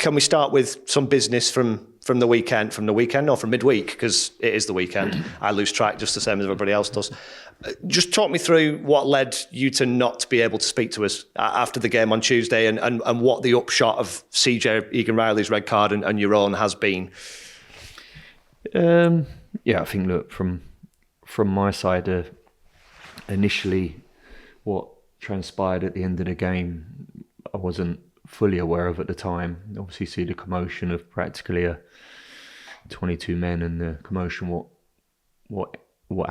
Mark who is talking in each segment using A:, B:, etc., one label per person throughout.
A: can we start with some business from the weekend or from midweek, because it is the weekend. I lose track just the same as everybody else does. Just talk me through what led you to not be able to speak to us after the game on Tuesday, and what the upshot of CJ Egan-Riley's red card and your own has been.
B: I think, look, from my side, initially what transpired at the end of the game, I wasn't fully aware of at the time. Obviously, see the commotion of practically 22 men and the commotion, what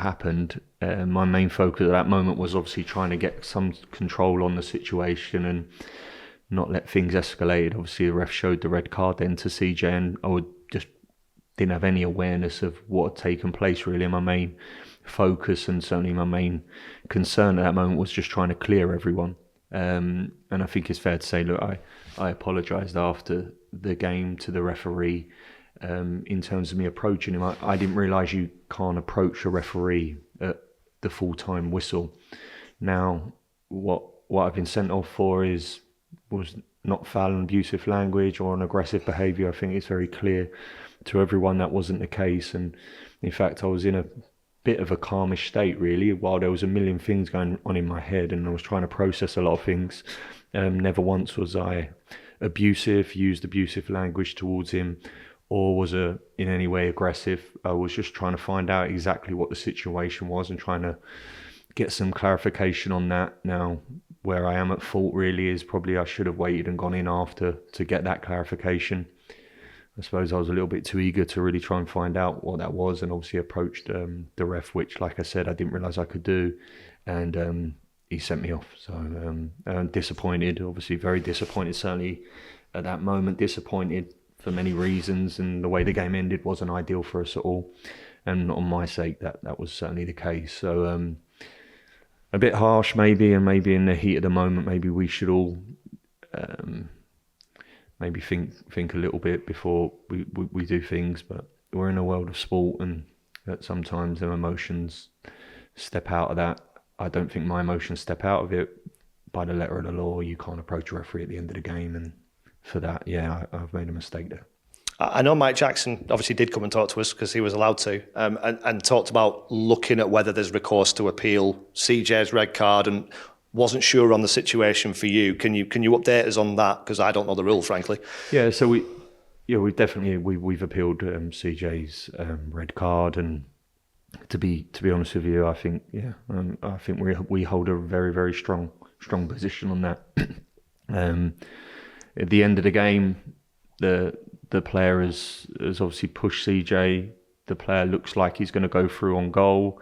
B: happened. My main focus at that moment was obviously trying to get some control on the situation and not let things escalate. Obviously, the ref showed the red card then to CJ, and I just didn't have any awareness of what had taken place, really. My main focus and certainly my main concern at that moment was just trying to clear everyone. And I think it's fair to say, look, I apologised after the game to the referee in terms of me approaching him. I didn't realise you can't approach a referee at the full-time whistle. Now, what I've been sent off for was not foul and abusive language or an aggressive behaviour. I think it's very clear to everyone that wasn't the case. And in fact, I was in a bit of a calmish state, really, while there was a million things going on in my head and I was trying to process a lot of things. Never once was I used abusive language towards him, or was in any way aggressive. I was just trying to find out exactly what the situation was and trying to get some clarification on that. Now, where I am at fault really is probably I should have waited and gone in after to get that clarification. I suppose I was a little bit too eager to really try and find out what that was, and obviously approached the ref, which, like I said, I didn't realise I could do, and he sent me off. So I'm disappointed, obviously very disappointed, certainly at that moment, disappointed for many reasons, and the way the game ended wasn't ideal for us at all, and on my sake that was certainly the case. So a bit harsh maybe, and maybe in the heat of the moment, maybe we should all maybe think a little bit before we do things. But we're in a world of sport, and that sometimes their emotions step out of that. I don't think my emotions step out of it. By the letter of the law, you can't approach a referee at the end of the game, and for that, I've made a mistake there.
A: I know Mike Jackson obviously did come and talk to us because he was allowed to, and talked about looking at whether there's recourse to appeal CJ's red card, and wasn't sure on the situation for you. Can you update us on that? Because I don't know the rule, frankly.
B: Yeah, so we've appealed CJ's red card, and to be honest with you, I think we hold a very, very strong position on that. At the end of the game, the player has obviously pushed CJ. The player looks like he's going to go through on goal,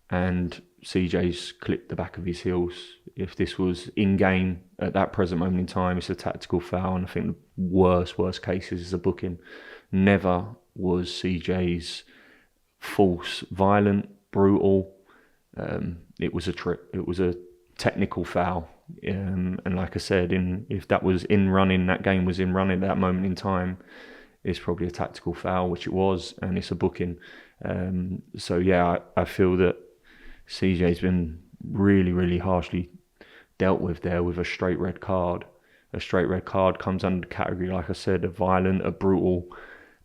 B: and CJ's clipped the back of his heels. If this was in-game at that present moment in time, it's a tactical foul, and I think the worst cases is a booking. Never was CJ's false, violent, brutal. It was a trip. It was a technical foul. And like I said, if that was in running, that game was in running at that moment in time, it's probably a tactical foul, which it was, and it's a booking. I feel that CJ's been really, really harshly dealt with there with a straight red card. A straight red card comes under the category, like I said, a violent, a brutal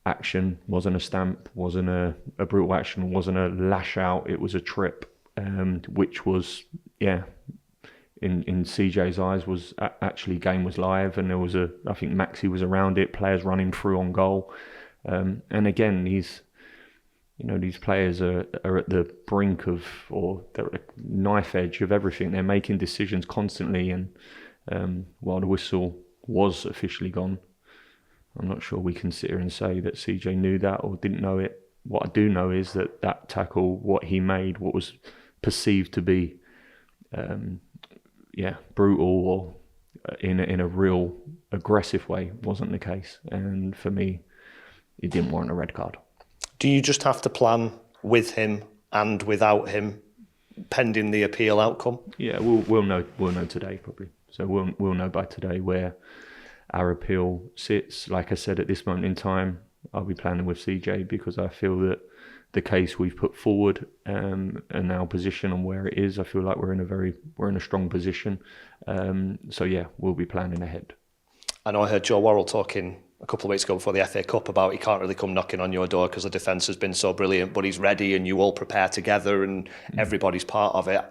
B: action. Wasn't a stamp, wasn't a brutal action, wasn't a lash out, it was a trip, which was, in CJ's eyes, was actually game was live, and there was I think Maxi was around it, players running through on goal. And again, these players are at the brink of, or they're at the knife edge of everything. They're making decisions constantly, and while the whistle was officially gone, I'm not sure we can sit here and say that CJ knew that or didn't know it. What I do know is that tackle, what he made, what was perceived to be brutal or in a real aggressive way, wasn't the case. And for me, it didn't warrant a red card.
A: Do you just have to plan with him and without him, pending the appeal outcome?
B: Yeah, we'll know today probably. So we'll know by today where our appeal sits. Like I said, at this moment in time, I'll be planning with CJ because I feel that the case we've put forward and our position on where it is, I feel like we're in a strong position. We'll be planning ahead.
A: I know I heard Joe Worrell talking a couple of weeks ago before the FA Cup about he can't really come knocking on your door because the defence has been so brilliant, but he's ready and you all prepare together and everybody's part of it.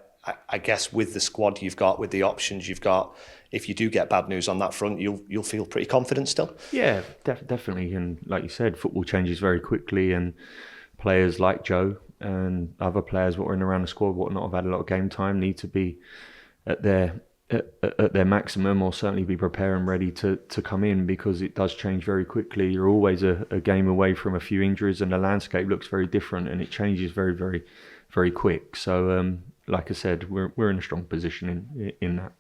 A: I guess with the squad you've got, with the options you've got, if you do get bad news on that front, you'll feel pretty confident still.
B: Yeah, definitely. And like you said, football changes very quickly, and players like Joe and other players what are in around the squad, what not have had a lot of game time, need to be at their maximum, or certainly be prepared and ready to come in, because it does change very quickly. You're always a game away from a few injuries, and the landscape looks very different, and it changes very, very, very quick. So, like I said, we're in a strong position in that.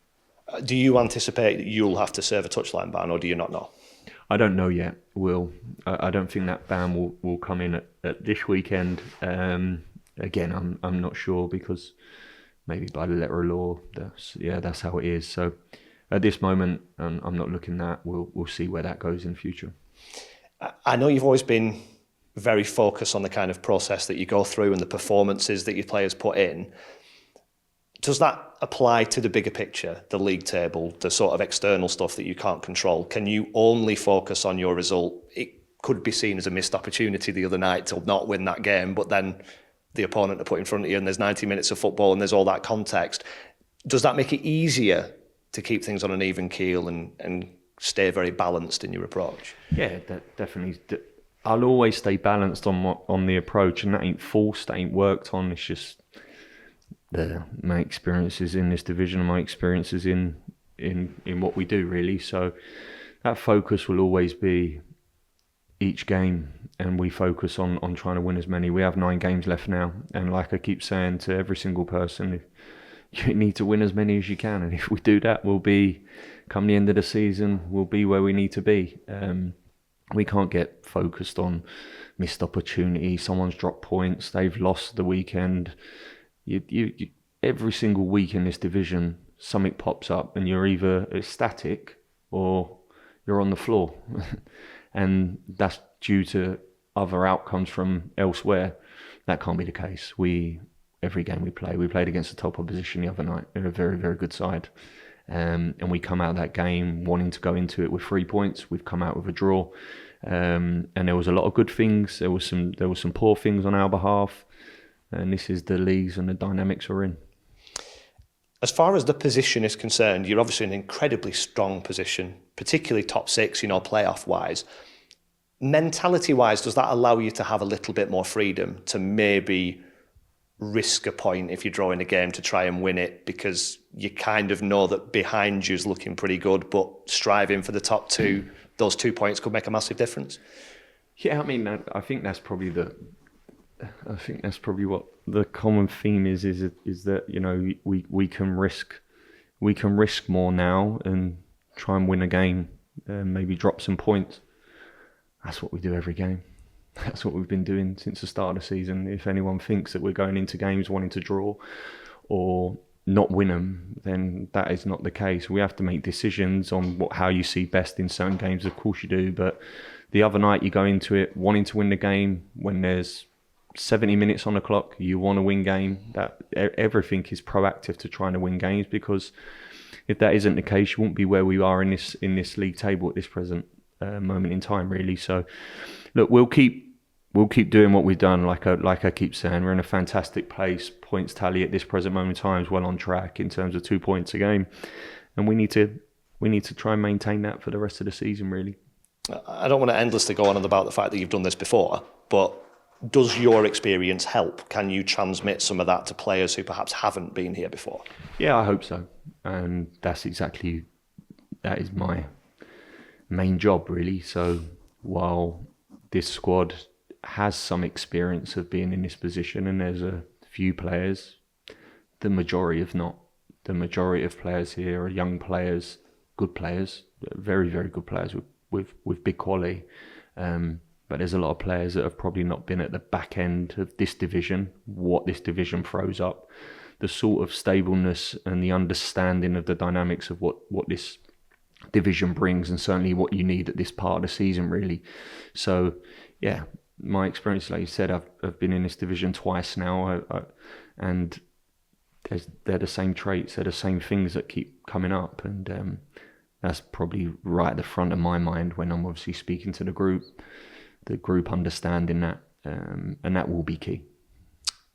A: Do you anticipate that you'll have to serve a touchline ban, or do you not know?
B: I don't know yet, Will. I don't think that ban will come in at this weekend. Again, I'm not sure, because maybe by the letter of law, that's how it is. So at this moment, I'm not looking at that. We'll see where that goes in the future.
A: I know you've always been very focused on the kind of process that you go through and the performances that your players put in. Does that apply to the bigger picture, the league table, the sort of external stuff that you can't control? Can you only focus on your result? It could be seen as a missed opportunity the other night to not win that game, but then the opponent are put in front of you and there's 90 minutes of football and there's all that context. Does that make it easier to keep things on an even keel and stay very balanced in your approach?
B: Yeah, definitely. I'll always stay balanced on the approach, and that ain't forced, that ain't worked on. It's just my experiences in this division and my experiences in what we do, really. So that focus will always be each game, and we focus on trying to win as many. We have 9 games left now, and like I keep saying to every single person, you need to win as many as you can, and if we do that, we'll be, come the end of the season, we'll be where we need to be. We can't get focused on missed opportunity, someone's dropped points, they've lost the weekend. You every single week in this division, something pops up and you're either ecstatic or you're on the floor. And that's due to other outcomes from elsewhere. That can't be the case. Every game we played against the top opposition the other night. They're a very, very good side. And we come out of that game wanting to go into it with 3 points. We've come out with a draw. And there was a lot of good things. There was some poor things on our behalf. And this is the leagues and the dynamics we're in.
A: As far as the position is concerned, you're obviously in an incredibly strong position, particularly top 6, playoff-wise. Mentality-wise, does that allow you to have a little bit more freedom to maybe risk a point if you're drawing a game to try and win it, because you kind of know that behind you is looking pretty good, but striving for the top 2, those 2 points could make a massive difference?
B: Yeah, I mean, I think that's probably what the common theme is that we can risk more now and try and win a game and maybe drop some points. That's what we do every game. That's what we've been doing since the start of the season. If anyone thinks that we're going into games wanting to draw or not win them, then that is not the case. We have to make decisions on how you see best in certain games. Of course you do, but the other night you go into it wanting to win the game when there's 70 minutes on the clock, you want to win game. That everything is proactive to trying to win games, because if that isn't the case, you won't be where we are in this league table at this present moment in time, really. So, look, we'll keep doing what we've done. Like I keep saying, we're in a fantastic place. Points tally at this present moment in time is well on track in terms of 2 points a game, and we need to try and maintain that for the rest of the season, really.
A: I don't want to endlessly go on about the fact that you've done this before, but does your experience help? Can you transmit some of that to players who perhaps haven't been here before?
B: Yeah, I hope so. And that is my main job, really. So while this squad has some experience of being in this position, and there's a few players, the majority of not. The majority of players here are young players, good players, very, very good players with big quality. But there's a lot of players that have probably not been at the back end of this division, what this division throws up, the sort of stableness and the understanding of the dynamics of what this division brings, and certainly what you need at this part of the season, really. So, yeah, my experience, like you said, I've been in this division twice now, and they're the same traits, they're the same things that keep coming up, and that's probably right at the front of my mind when I'm obviously speaking to the group understanding that, and that will be key.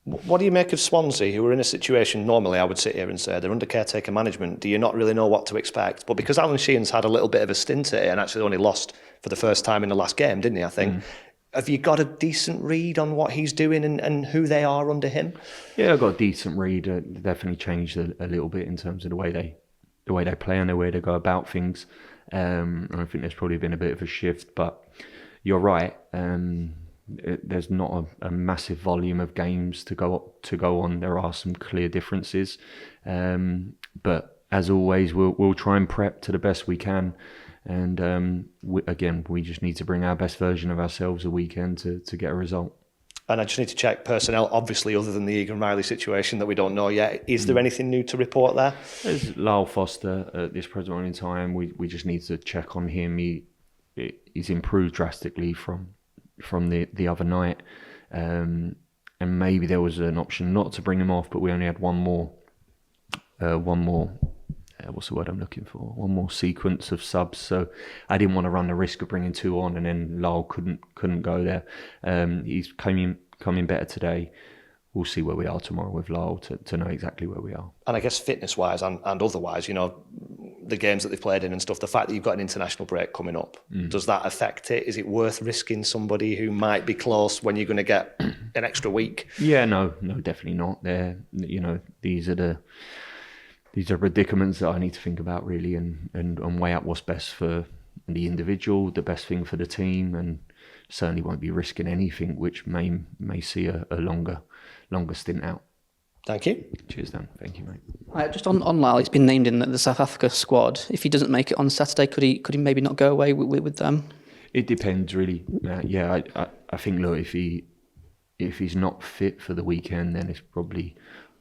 A: What do you make of Swansea, who are in a situation, normally I would sit here and say they're under caretaker management, do you not really know what to expect? But because Alan Sheehan's had a little bit of a stint at it and actually only lost for the first time in the last game, didn't he, I think? Have you got a decent read on what he's doing and who they are under him?
B: Yeah, I've got a decent read. Definitely changed a little bit in terms of the way they play and the way they go about things. And I think there's probably been a bit of a shift, but you're right. There's not a massive volume of games to go on. There are some clear differences, but as always, we'll try and prep to the best we can. And we just need to bring our best version of ourselves a weekend to get a result.
A: And I just need to check personnel, obviously, other than the Egan Riley situation that we don't know yet. Is there anything new to report there?
B: There's Lyle Foster at this present moment in time. We just need to check on him. He's improved drastically from the other night, and maybe there was an option not to bring him off, but we only had one more what's the word I'm looking for? One more sequence of subs, so I didn't want to run the risk of bringing two on and then Lyle couldn't go there. He's coming better today. We'll see where we are tomorrow with Lyle to know exactly where we are. And
A: I guess fitness-wise and otherwise, the games that they've played in and stuff, the fact that you've got an international break coming up, does that affect it? Is it worth risking somebody who might be close when you're going to get an extra week?
B: Yeah, no, definitely not. These are predicaments that I need to think about really and weigh up what's best for the individual, the best thing for the team, and certainly won't be risking anything which may see a longer stint out.
A: Thank you.
B: Cheers, Dan. Thank you, mate.
C: Just on Lyle, he's been named in the South Africa squad. If he doesn't make it on Saturday, could he maybe not go away with them?
B: It depends, really. I think, look, if he's not fit for the weekend, then it's probably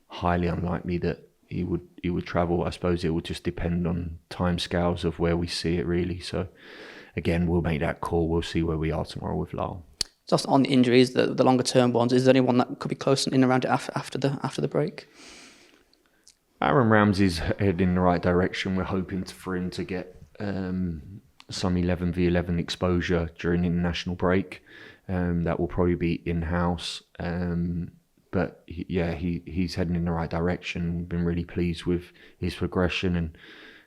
B: highly unlikely that he would travel. I suppose it would just depend on timescales of where we see it, really. So, again, we'll make that call. We'll see where we are tomorrow with Lyle.
C: Just on the injuries, the longer term ones, is there anyone that could be close in around it after the break?
B: Aaron Ramsey's heading in the right direction. We're hoping for him to get some 11v11 exposure during the international break. That will probably be in-house. But he's heading in the right direction. Been really pleased with his progression and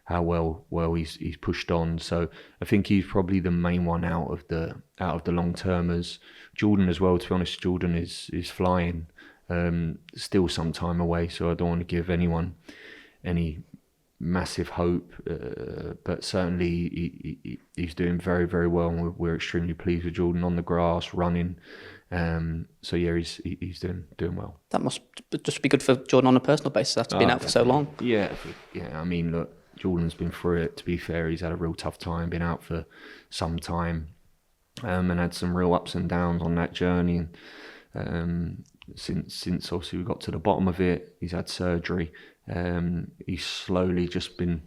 B: how well he's pushed on. So I think he's probably the main one out of the long termers. Jordan as well. To be honest, Jordan is flying. Still some time away, so I don't want to give anyone any massive hope. But certainly he's doing very, very well, and we're extremely pleased with Jordan on the grass, running. He's doing well.
C: That must just be good for Jordan on a personal basis after being out for so long.
B: Yeah. I mean, look, Jordan's been through it. To be fair, he's had a real tough time, been out for some time, and had some real ups and downs on that journey. Since obviously we got to the bottom of it, he's had surgery. He's slowly just been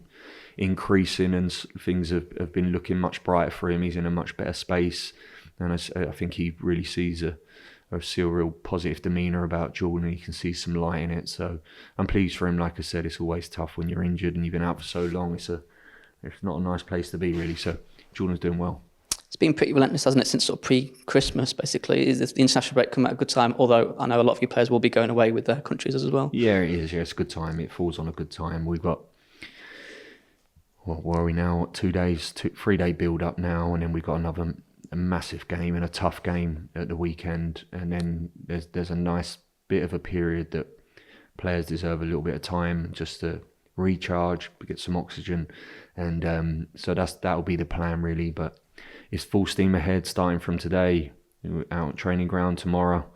B: increasing, and things have been looking much brighter for him. He's in a much better space, and I think he really sees a real positive demeanour about Jordan. He can see some light in it, so I'm pleased for him. Like I said, it's always tough when you're injured and you've been out for so long. It's not a nice place to be, really. So Jordan's doing well.
C: It's been pretty relentless, hasn't it, since sort of pre-Christmas, basically. Is the international break come at a good time? Although I know a lot of your players will be going away with their countries as well.
B: Yeah, it is. Yeah, it's a good time. It falls on a good time. We've got, where are we now? 2 days, 3-day build-up now, and then we've got a massive game and a tough game at the weekend, and then there's a nice bit of a period that players deserve a little bit of time just to recharge, get some oxygen, and so that'll be the plan, really. But it's full steam ahead, starting from today, out training ground tomorrow,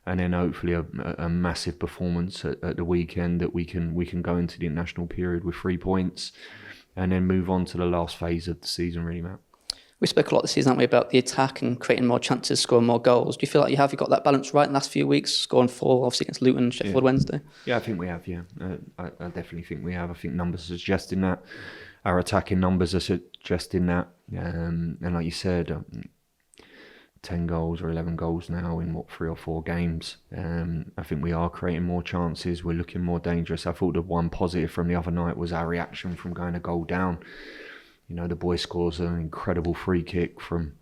B: and then hopefully a massive performance at the weekend that we can go into the international period with 3 points, and then move on to the last phase of the season, really, Matt.
C: We spoke a lot this season, haven't we, about the attack and creating more chances, scoring more goals. Do you feel like you got that balance right in the last few weeks, scoring 4, obviously, against Luton, Sheffield Wednesday? Yeah,
B: I think we have, yeah. I definitely think we have. I think numbers are suggesting that. Our attacking numbers are suggesting that. And like you said, 10 goals or 11 goals now in, 3 or 4 games. I think we are creating more chances. We're looking more dangerous. I thought the one positive from the other night was our reaction from going a goal down You know, the boy scores an incredible free kick from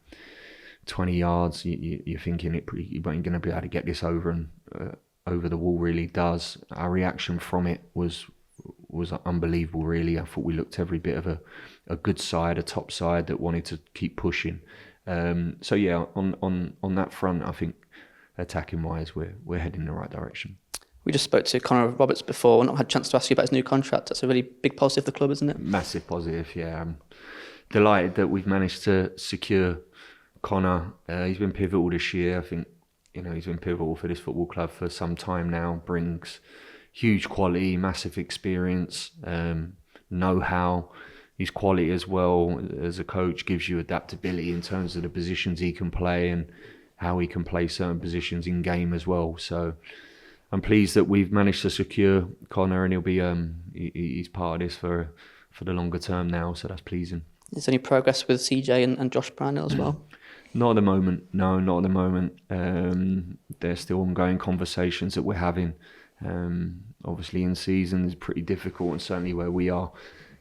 B: 20 yards. You're thinking you ain't going to be able to get this over and over the wall. Really does. Our reaction from it was unbelievable. Really, I thought we looked every bit of a good side, a top side that wanted to keep pushing. So yeah, on that front, I think attacking wise, we're heading in the right direction.
C: We just spoke to Connor Roberts before and not had a chance to ask you about his new contract. That's a really big positive for the club, isn't it?
B: Massive positive, yeah. I'm delighted that we've managed to secure Connor. He's been pivotal this year. I think, you know, he's been pivotal for this football club for some time now. Brings huge quality, massive experience, know-how. His quality as well as a coach gives you adaptability in terms of the positions he can play and how he can play certain positions in game as well. So I'm pleased that we've managed to secure Connor, and he'll be he's part of this for the longer term now. So that's pleasing.
C: Is there any progress with CJ and Josh Brownhill as well?
B: Not at the moment. No, not at the moment. There's still ongoing conversations that we're having. Obviously, in season is pretty difficult, and certainly where we are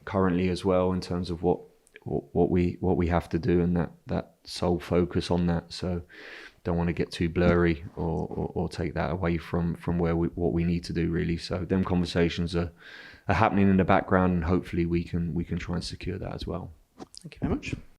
B: currently as well in terms of what we have to do, and that sole focus on that. So don't want to get too blurry or take that away from what we need to do really. So them conversations are happening in the background, and hopefully we can try and secure that as well.
C: Thank you very much.